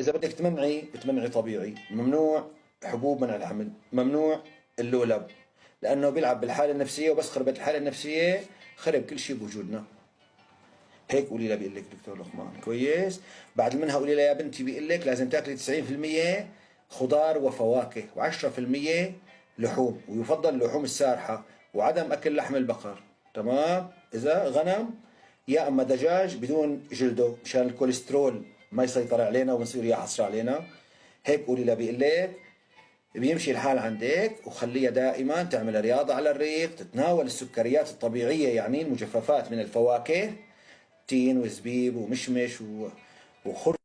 اذا بدك بتمنعي طبيعي، ممنوع حبوب منع الحمل، ممنوع اللولب، لانه بيلعب بالحاله النفسيه، وبس خربت الحاله النفسيه خرب كل شيء بوجودنا. هيك قولي لها بيقول لك دكتور لقمان. كويس. بعد منها قولي لها يا بنتي بيقول لك لازم تاكلي 90% خضار وفواكه و10% لحوم، ويفضل اللحوم السارحه، وعدم اكل لحم البقر. تمام. اذا غنم يا اما دجاج بدون جلده مشان الكوليسترول ما يسيطر علينا وبنصير يعصر علينا. هيك قولي لها بيقول لك بيمشي الحال عندك. وخليها دائما تعمل رياضة على الريق، تتناول السكريات الطبيعية يعني المجففات من الفواكه، تين وزبيب ومشمش وخرق